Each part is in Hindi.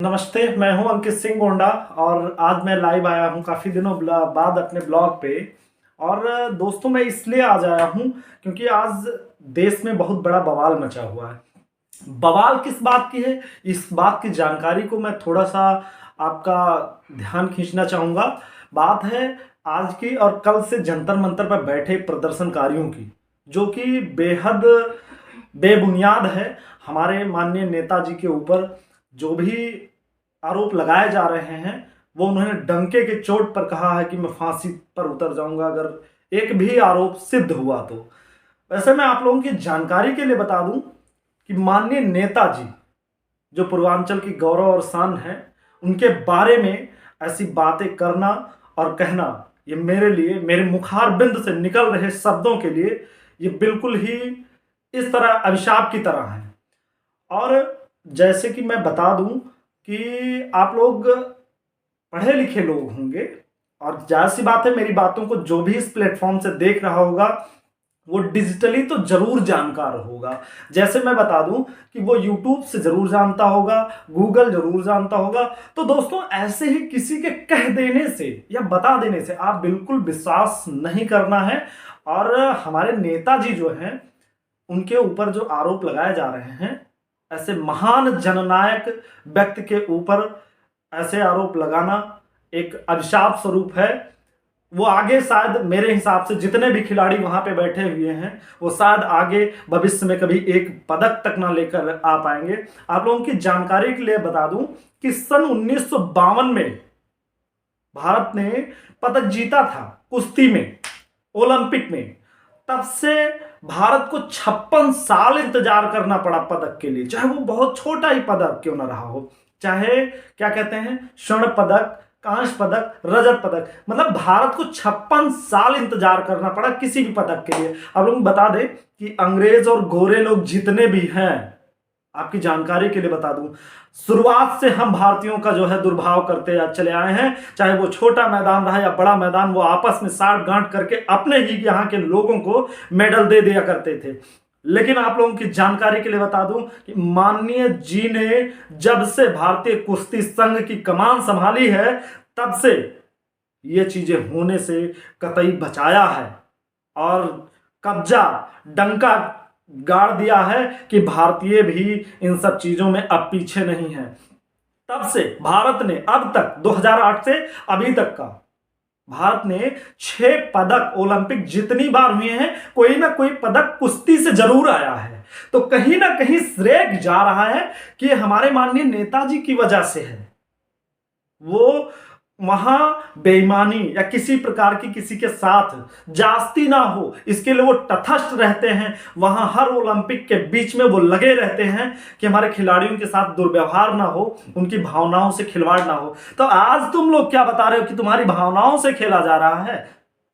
नमस्ते, मैं हूं अंकित सिंह गोंडा और आज मैं लाइव आया हूं काफ़ी दिनों बाद अपने ब्लॉग पे। और दोस्तों, मैं इसलिए आज आया हूं क्योंकि आज देश में बहुत बड़ा बवाल मचा हुआ है। बवाल किस बात की है, इस बात की जानकारी को मैं थोड़ा सा आपका ध्यान खींचना चाहूँगा। बात है आज की और कल से जंतर मंतर पर बैठे प्रदर्शनकारियों की, जो कि बेहद बेबुनियाद है। हमारे माननीय नेताजी के ऊपर जो भी आरोप लगाए जा रहे हैं, वो उन्होंने डंके के चोट पर कहा है कि मैं फांसी पर उतर जाऊंगा अगर एक भी आरोप सिद्ध हुआ तो। वैसे मैं आप लोगों की जानकारी के लिए बता दूं कि माननीय नेताजी जो पूर्वांचल की गौरव और शान है, उनके बारे में ऐसी बातें करना और कहना, ये मेरे लिए, मेरे मुखार बिंद से निकल रहे शब्दों के लिए, ये बिल्कुल ही इस तरह अभिशाप की तरह है। और जैसे कि मैं बता दूं कि आप लोग पढ़े लिखे लोग होंगे और जाहिर सी बात है, मेरी बातों को जो भी इस प्लेटफॉर्म से देख रहा होगा वो डिजिटली तो जरूर जानकार होगा। जैसे मैं बता दूं कि वो यूट्यूब से जरूर जानता होगा, गूगल जरूर जानता होगा। तो दोस्तों, ऐसे ही किसी के कह देने से या बता देने से आप बिल्कुल विश्वास नहीं करना है। और हमारे नेताजी जो हैं, उनके ऊपर जो आरोप लगाए जा रहे हैं, ऐसे महान जननायक व्यक्ति के ऊपर ऐसे आरोप लगाना एक अभिशाप स्वरूप है। वो आगे शायद, मेरे हिसाब से जितने भी खिलाड़ी वहां पे बैठे हुए हैं, वो शायद आगे भविष्य में कभी एक पदक तक ना लेकर आ पाएंगे। आप लोगों की जानकारी के लिए बता दूं कि सन 1952 में भारत ने पदक जीता था कुश्ती में, ओलंपिक में। तब से भारत को 56 साल इंतजार करना पड़ा पदक के लिए, चाहे वो बहुत छोटा ही पदक क्यों ना रहा हो। चाहे क्या कहते हैं, स्वर्ण पदक, कांस्य पदक, रजत पदक, मतलब भारत को 56 साल इंतजार करना पड़ा किसी भी पदक के लिए। अब लोग बता दें कि अंग्रेज और गोरे लोग जितने भी हैं, आपकी जानकारी के लिए बता दूं, शुरुआत से हम भारतीयों का जो है दुर्भाव करते चले आए हैं। चाहे वो छोटा मैदान रहा या बड़ा मैदान, वो आपस में साठ गांठ करके अपने ही यहाँ के लोगों को मेडल दे दिया करते थे। लेकिन आप लोगों की जानकारी के लिए बता दूं कि माननीय जी ने जब से भारतीय कुश्ती संघ की कमान संभाली है, तब से ये चीजें होने से कतई बचाया है और कब्जा, डंका गाड़ दिया है कि भारतीय भी इन सब चीजों में अब पीछे नहीं है। तब से भारत ने अब तक 2008 से अभी तक का भारत ने 6 पदक ओलंपिक जितनी बार हुए हैं, कोई ना कोई पदक कुश्ती से जरूर आया है। तो कहीं ना कहीं श्रेय जा रहा है कि हमारे माननीय नेताजी की वजह से है। वो वहां बेईमानी या किसी प्रकार की किसी के साथ जास्ती ना हो, इसके लिए वो तटस्थ रहते हैं। वहां हर ओलंपिक के बीच में वो लगे रहते हैं कि हमारे खिलाड़ियों के साथ दुर्व्यवहार ना हो, उनकी भावनाओं से खिलवाड़ ना हो। तो आज तुम लोग क्या बता रहे हो कि तुम्हारी भावनाओं से खेला जा रहा है?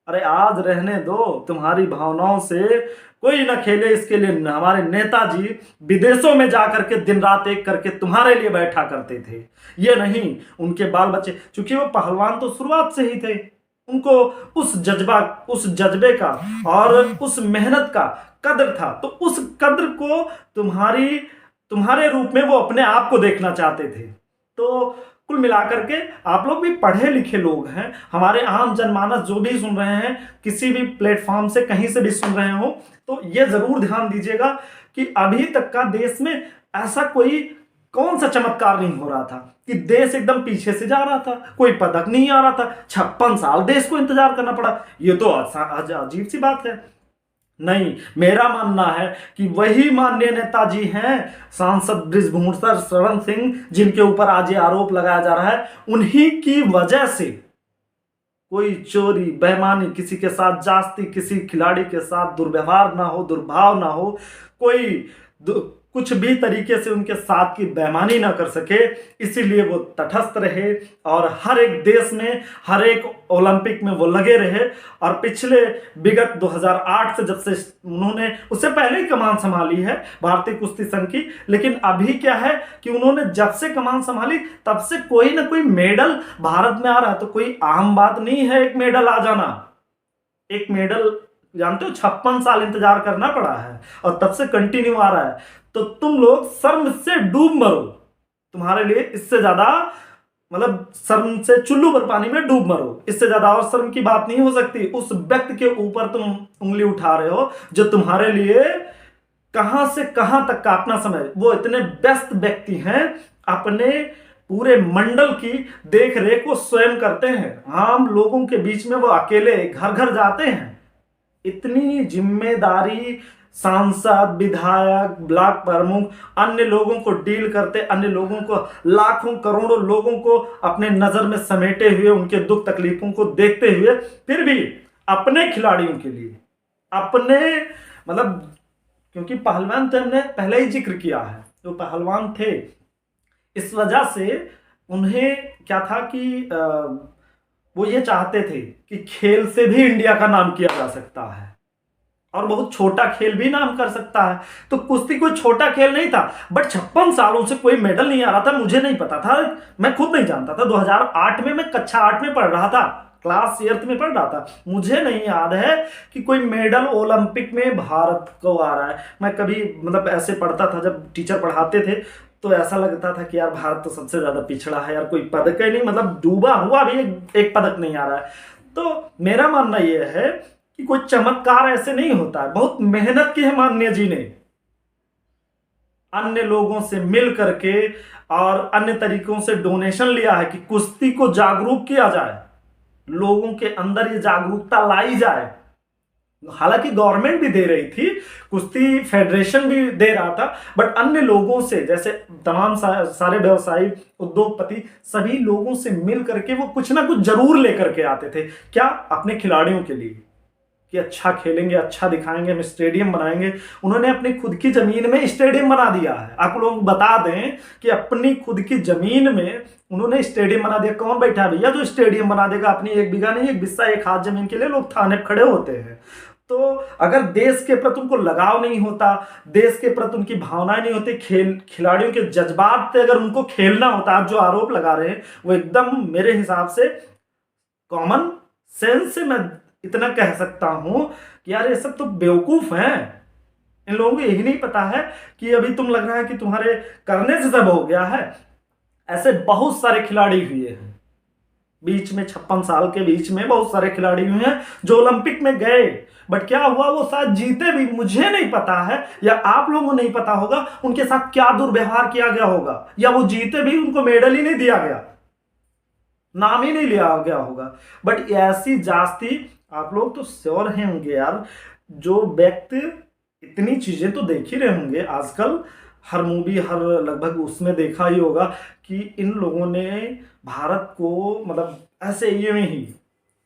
अरे आज रहने दो, तुम्हारी भावनाओं से कोई ना खेले। इसके लिए हमारे नेताजी विदेशों में जाकर के दिन रात एक करके तुम्हारे लिए बैठा करते थे। ये नहीं, उनके बाल बच्चे, क्योंकि वो पहलवान तो शुरुआत से ही थे, उनको उस जज्बे का और उस मेहनत का कद्र था। तो उस कद्र को तुम्हारे रूप में वो अपने आप को देखना चाहते थे। तो कुल मिलाकर के आप लोग भी पढ़े लिखे लोग हैं, हमारे आम जनमानस जो भी सुन रहे हैं, किसी भी प्लेटफॉर्म से कहीं से भी सुन रहे हो, तो ये जरूर ध्यान दीजिएगा कि अभी तक का देश में ऐसा कोई कौन सा चमत्कार नहीं हो रहा था कि देश एकदम पीछे से जा रहा था, कोई पदक नहीं आ रहा था। 56 साल देश को इंतजार करना पड़ा, ये तो अजीब सी बात है। नहीं, मेरा मानना है कि वही माननीय नेताजी हैं, सांसद बृजभूषण शरण सिंह, जिनके ऊपर आज ये आरोप लगाया जा रहा है। उन्हीं की वजह से कोई चोरी, बेईमानी, किसी के साथ जास्ती, किसी खिलाड़ी के साथ दुर्व्यवहार ना हो, दुर्भाव ना हो, कोई कुछ भी तरीके से उनके साथ की बेईमानी ना कर सके, इसीलिए वो तटस्थ रहे और हर एक देश में, हर एक ओलंपिक में वो लगे रहे। और पिछले विगत 2008 से, जब से उन्होंने, उससे पहले ही कमान संभाली है भारतीय कुश्ती संघ की, लेकिन अभी क्या है कि उन्होंने जब से कमान संभाली तब से कोई ना कोई मेडल भारत में आ रहा है। तो कोई आम बात नहीं है एक मेडल आ जाना। एक मेडल, जानते हो, 56 साल इंतजार करना पड़ा है और तब से कंटिन्यू आ रहा है। तो तुम लोग शर्म से डूब मरो। तुम्हारे लिए इससे ज्यादा मतलब शर्म से चुल्लू भर पानी में डूब मरो, इससे ज्यादा और शर्म की बात नहीं हो सकती। उस व्यक्ति के ऊपर तुम उंगली उठा रहे हो जो तुम्हारे लिए कहां से कहां तक का अपना समय, वो इतने व्यस्त व्यक्ति हैं, अपने पूरे मंडल की देख रेख वो स्वयं करते हैं, आम लोगों के बीच में वो अकेले घर घर जाते हैं। इतनी जिम्मेदारी सांसद, विधायक, ब्लॉक प्रमुख अन्य लोगों को डील करते, अन्य लोगों को, लाखों करोड़ों लोगों को अपने नजर में समेटे हुए, उनके दुख तकलीफों को देखते हुए, फिर भी अपने खिलाड़ियों के लिए, अपने मतलब, क्योंकि पहलवान तो हमने पहले ही जिक्र किया है, जो तो पहलवान थे, इस वजह से उन्हें क्या था कि वो ये चाहते थे कि खेल से भी इंडिया का नाम किया जा सकता है और बहुत छोटा खेल भी नाम कर सकता है। तो कुश्ती कोई छोटा खेल नहीं था, बट 56 सालों से कोई मेडल नहीं आ रहा था। मुझे नहीं पता था, मैं खुद नहीं जानता था। 2008 में मैं कक्षा 8 में पढ़ रहा था, क्लास 8 में पढ़ रहा था, मुझे नहीं याद है कि कोई मेडल ओलंपिक में भारत को आ रहा है। मैं कभी मतलब ऐसे पढ़ता था, जब टीचर पढ़ाते थे तो ऐसा लगता था कि यार भारत तो सबसे ज्यादा पिछड़ा है यार, कोई पदक ही नहीं, मतलब डूबा हुआ भी एक पदक नहीं आ रहा है। तो मेरा मानना यह है कि कोई चमत्कार ऐसे नहीं होता है, बहुत मेहनत की है माननीय जी ने, अन्य लोगों से मिल करके और अन्य तरीकों से डोनेशन लिया है कि कुश्ती को जागरूक किया जाए, लोगों के अंदर ये जागरूकता लाई जाए। हालांकि गवर्नमेंट भी दे रही थी, कुश्ती फेडरेशन भी दे रहा था, बट अन्य लोगों से, जैसे तमाम सारे व्यवसायी, उद्योगपति, सभी लोगों से मिल करके वो कुछ ना कुछ जरूर लेकर के आते थे। क्या? अपने खिलाड़ियों के लिए कि अच्छा खेलेंगे, अच्छा दिखाएंगे, हम स्टेडियम बनाएंगे। उन्होंने अपनी खुद की जमीन में स्टेडियम बना दिया है। आप लोग बता दें कि अपनी खुद की जमीन में उन्होंने स्टेडियम बना दिया। कौन बैठा है भैया जो स्टेडियम बना देगा? अपनी 1 बीघा नहीं, 1 बिस्सा, 1 हाथ जमीन के लिए लोग थाने खड़े होते हैं। तो अगर देश के प्रति उनको लगाव नहीं होता, देश के प्रति उनकी भावनाएं नहीं होती, खिलाड़ियों के जज्बात पे अगर उनको खेलना होता, आप जो आरोप लगा रहे हैं वो एकदम मेरे हिसाब से कॉमन सेंस से मैं इतना कह सकता हूं कि यार ये सब तो बेवकूफ हैं। इन लोगों को यही नहीं पता है कि अभी तुम लग रहा है कि तुम्हारे करने से सब हो गया है। ऐसे बहुत सारे खिलाड़ी हुए हैं बीच में, 56 साल के बीच में बहुत सारे खिलाड़ी हुए हैं जो ओलंपिक में गए, बट क्या हुआ? वो शायद जीते भी, मुझे नहीं पता है, या आप लोगों को नहीं पता होगा उनके साथ क्या दुर्व्यवहार किया गया होगा, या वो जीते भी उनको मेडल ही नहीं दिया गया, नाम ही नहीं लिया गया होगा। बट ऐसी जास्ती आप लोग तो श्योर हैं होंगे यार, जो व्यक्ति इतनी चीजें तो देख ही रहे होंगे आजकल, हर मूवी, हर लगभग उसमें देखा ही होगा कि इन लोगों ने भारत को मतलब ऐसे ये में ही,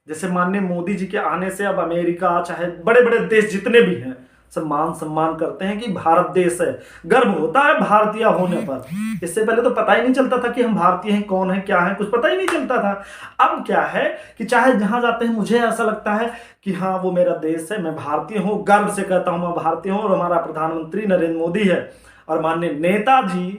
जैसे माननीय मोदी जी के आने से अब अमेरिका, चाहे बड़े बड़े देश जितने भी हैं, सब मान सम्मान करते हैं कि भारत देश है, गर्व होता है भारतीय होने पर। इससे पहले तो पता ही नहीं चलता था कि हम भारतीय हैं, कौन है, क्या है, कुछ पता ही नहीं चलता था। अब क्या है कि चाहे जहां जाते हैं मुझे ऐसा लगता है कि हाँ वो मेरा देश है, मैं भारतीय हूं, गर्व से कहता हूं मैं भारतीय हूं। और हमारा प्रधानमंत्री नरेंद्र मोदी है और माननीय नेताजी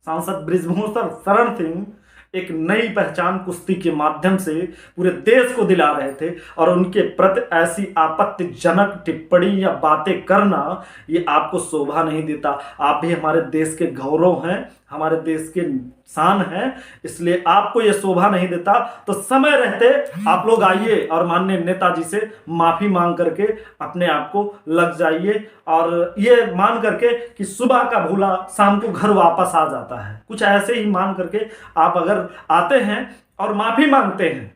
सांसद बृजभूषण शरण सिंह एक नई पहचान कुश्ती के माध्यम से पूरे देश को दिला रहे थे। और उनके प्रति ऐसी आपत्तिजनक टिप्पणी या बातें करना ये आपको शोभा नहीं देता। आप भी हमारे देश के गौरव हैं, हमारे देश के शान है, इसलिए आपको ये शोभा नहीं देता। तो समय रहते आप लोग आइए और माननीय नेताजी से माफी मांग करके अपने आप को लग जाइए, और ये मान करके कि सुबह का भूला शाम को घर वापस आ जाता है, कुछ ऐसे ही मान करके आप अगर आते हैं और माफी मांगते हैं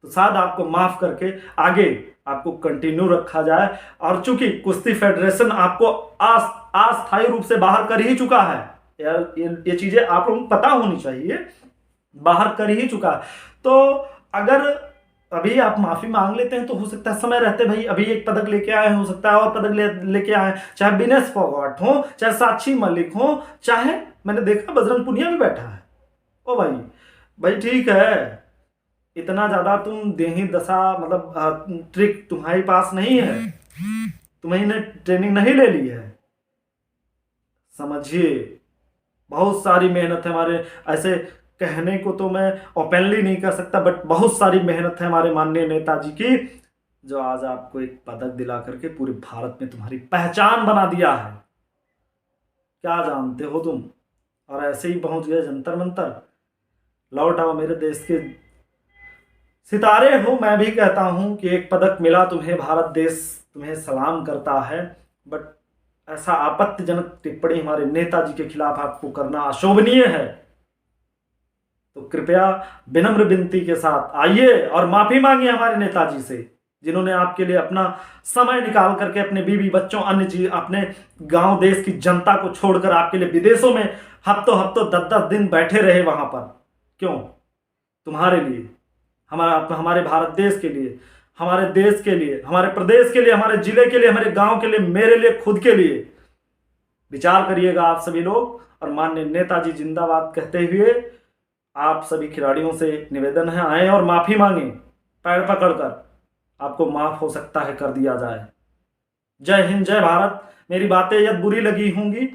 तो शायद आपको माफ करके आगे आपको कंटिन्यू रखा जाए। और चूंकि कुश्ती फेडरेशन आपको अस्थायी रूप से बाहर कर ही चुका है, यार ये चीजें आप लोगों को पता होनी चाहिए, बाहर कर ही चुका है। तो अगर अभी आप माफी मांग लेते हैं तो हो सकता है समय रहते भाई अभी एक पदक लेके आए, हो सकता है और पदक लेके आए, चाहे विनेश फोगाट हो, चाहे साक्षी मलिक हो, चाहे मैंने देखा बजरंग पुनिया भी बैठा है। ओ भाई ठीक है, इतना ज्यादा तुम देही दशा मतलब ट्रिक तुम्हारे पास नहीं है, तुम्हें ट्रेनिंग नहीं ले ली है, समझिए बहुत सारी मेहनत है हमारे। ऐसे कहने को तो मैं ओपनली नहीं कर सकता, बट बहुत सारी मेहनत है हमारे माननीय नेताजी की, जो आज आपको एक पदक दिला करके पूरे भारत में तुम्हारी पहचान बना दिया है। क्या जानते हो तुम? और ऐसे ही पहुंच गए जंतर मंतर। लौट आओ मेरे देश के सितारे हो। मैं भी कहता हूं कि एक पदक मिला तुम्हें, भारत देश तुम्हें सलाम करता है। बट ऐसा आपत्तिजनक टिप्पणी हमारे नेताजी के खिलाफ आपको करना अशोभनीय है। तो कृपया विनम्र विनती के साथ आइए और माफी मांगिए हमारे नेताजी से, जिन्होंने आपके लिए अपना समय निकाल करके अपने बीवी बच्चों अन्य चीज अपने गांव देश की जनता को छोड़कर आपके लिए विदेशों में हफ्तों हफ्तों 10-10 दिन बैठे रहे वहां पर। क्यों? तुम्हारे लिए, हमारे भारत देश के लिए, हमारे देश के लिए, हमारे प्रदेश के लिए, हमारे जिले के लिए, हमारे गांव के लिए, मेरे लिए, खुद के लिए। विचार करिएगा आप सभी लोग। और माननीय नेताजी जिंदाबाद कहते हुए आप सभी खिलाड़ियों से निवेदन है, आए और माफी मांगे, पैर पकड़कर। आपको माफ हो सकता है कर दिया जाए। जय हिंद, जय भारत। मेरी बातें यदि बुरी लगी होंगी,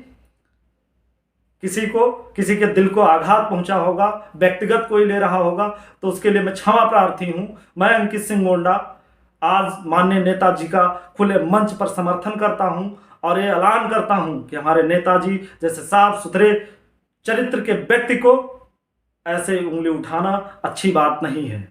किसी के दिल को आघात पहुंचा होगा, व्यक्तिगत कोई ले रहा होगा, तो उसके लिए मैं क्षमा प्रार्थी हूं। मैं अंकित सिंह गोंडा आज माननीय नेताजी का खुले मंच पर समर्थन करता हूं और ये ऐलान करता हूं कि हमारे नेताजी जैसे साफ सुथरे चरित्र के व्यक्ति को ऐसे उंगली उठाना अच्छी बात नहीं है।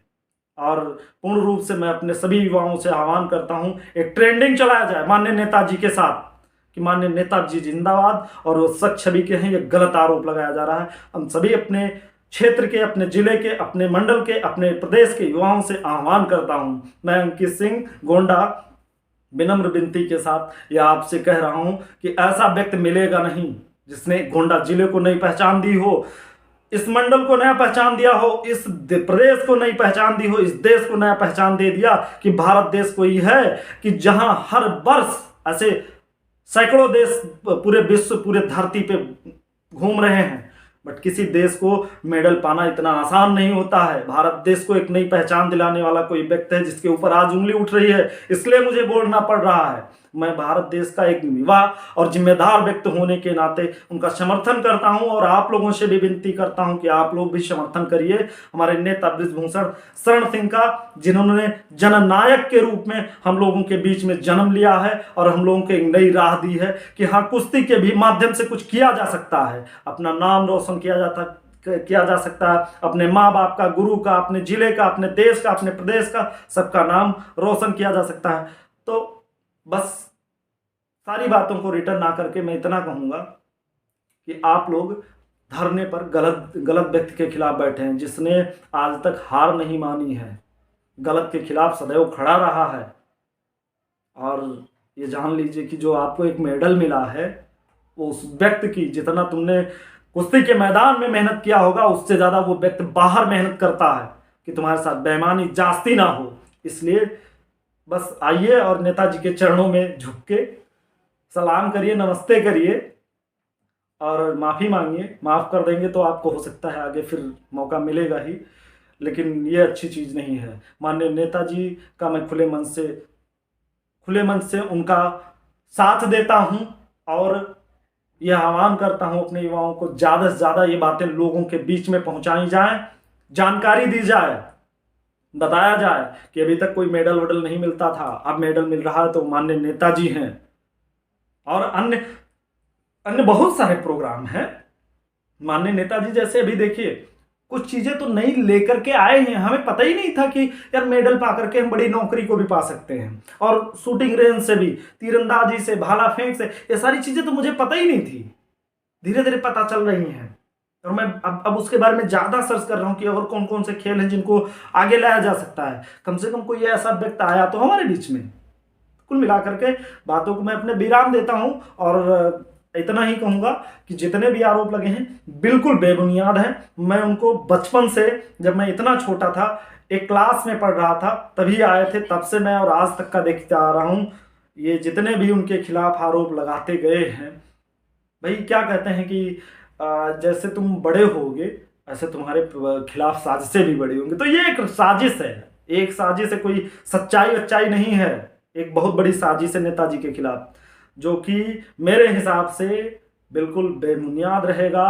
और पूर्ण रूप से मैं अपने सभी युवाओं से आह्वान करता हूं, एक ट्रेंडिंग चलाया जाए माननीय नेताजी के साथ कि माननीय नेताजी जिंदाबाद, और वो सच छवि के हैं। ये गलत आरोप लगाया जा रहा है। हम सभी अपने क्षेत्र के, अपने जिले के, अपने मंडल के, अपने प्रदेश के युवाओं से आह्वान करता हूं। मैं अंकित सिंह गोंडा विनम्र विनती के साथ यह आपसे कह रहा हूं कि ऐसा व्यक्ति मिलेगा नहीं जिसने गोंडा जिले को नई पहचान दी हो, इस मंडल को नया पहचान दिया हो, इस प्रदेश को नई पहचान दी हो, इस देश को नया पहचान दे दिया कि भारत देश कोई है कि जहां हर वर्ष ऐसे सैकड़ों देश पूरे विश्व, पूरे धरती पे घूम रहे हैं। बट किसी देश को मेडल पाना इतना आसान नहीं होता है। भारत देश को एक नई पहचान दिलाने वाला कोई व्यक्ति है जिसके ऊपर आज उंगली उठ रही है, इसलिए मुझे बोलना पड़ रहा है। मैं भारत देश का एक युवा और जिम्मेदार व्यक्ति होने के नाते उनका समर्थन करता हूं और आप लोगों से भी विनती करता हूं कि आप लोग भी समर्थन करिए हमारे नेता बृजभूषण शरण सिंह का, जिन्होंने जननायक के रूप में हम लोगों के बीच में जन्म लिया है और हम लोगों को एक नई राह दी है कि हाँ, कुश्ती के भी माध्यम से कुछ किया जा सकता है, अपना नाम रोशन किया जा सकता है, अपने माँ बाप का, गुरु का, अपने जिले का, अपने देश का, अपने प्रदेश का, सबका नाम रोशन किया जा सकता है। तो बस सारी बातों को रिटर्न ना करके मैं इतना कहूंगा कि आप लोग धरने पर गलत व्यक्ति के खिलाफ बैठे हैं, जिसने आज तक हार नहीं मानी है, गलत के खिलाफ सदैव खड़ा रहा है। और ये जान लीजिए कि जो आपको एक मेडल मिला है वो उस व्यक्ति की, जितना तुमने कुश्ती के मैदान में मेहनत किया होगा उससे ज्यादा वो व्यक्ति बाहर मेहनत करता है कि तुम्हारे साथ बेईमानी जास्ती ना हो। इसलिए बस आइए और नेताजी के चरणों में झुक के सलाम करिए, नमस्ते करिए और माफ़ी मांगिए। माफ़ कर देंगे तो आपको हो सकता है आगे फिर मौका मिलेगा ही, लेकिन ये अच्छी चीज़ नहीं है। माननीय नेताजी का मैं खुले मन से उनका साथ देता हूं और यह आह्वान करता हूं अपने युवाओं को, ज़्यादा से ज़्यादा ये बातें लोगों के बीच में पहुंचाई जाएं, जानकारी दी जाए, बताया जाए कि अभी तक कोई मेडल वेडल नहीं मिलता था, अब मेडल मिल रहा है तो माननीय नेताजी हैं। और अन्य बहुत सारे प्रोग्राम हैं माननीय नेताजी जैसे। अभी देखिए कुछ चीजें तो नई लेकर के आए हैं, हमें पता ही नहीं था कि यार मेडल पा करके हम बड़ी नौकरी को भी पा सकते हैं, और शूटिंग रेंज से भी, तीरंदाजी से, भाला फेंक से, ये सारी चीजें तो मुझे पता ही नहीं थी, धीरे धीरे पता चल रही हैं। और मैं अब उसके बारे में ज़्यादा सर्च कर रहा हूँ कि और कौन कौन से खेल हैं जिनको आगे लाया जा सकता है। कम से कम कोई ऐसा व्यक्ति आया तो हमारे बीच में। कुल मिलाकर के बातों को मैं अपने विराम देता हूँ और इतना ही कहूँगा कि जितने भी आरोप लगे हैं बिल्कुल बेबुनियाद हैं। मैं उनको बचपन से, जब मैं इतना छोटा था, एक क्लास में पढ़ रहा था, तभी आए थे, तब से मैं और आज तक का देखते आ रहा हूँ। ये जितने भी उनके खिलाफ आरोप लगाते गए हैं, भाई क्या कहते हैं कि जैसे तुम बड़े होगे ऐसे तुम्हारे खिलाफ साजिशें भी बड़ी होंगी। तो ये एक साजिश है, एक साजिश है, कोई सच्चाई नहीं है, एक बहुत बड़ी साजिश है नेताजी के खिलाफ, जो कि मेरे हिसाब से बिल्कुल बेबुनियाद रहेगा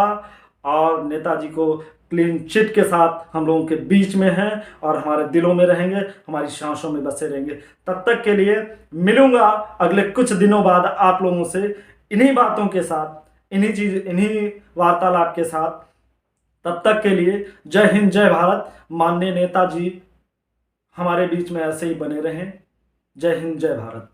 और नेताजी को क्लीन चिट के साथ हम लोगों के बीच में है और हमारे दिलों में रहेंगे, हमारी सांसों में बसे रहेंगे। तब तक के लिए मिलूंगा अगले कुछ दिनों बाद आप लोगों से इन्हीं बातों के साथ, इन्हीं वार्तालाप के साथ। तब तक के लिए जय हिंद, जय भारत। माननीय नेताजी हमारे बीच में ऐसे ही बने रहें। जय हिंद, जय भारत।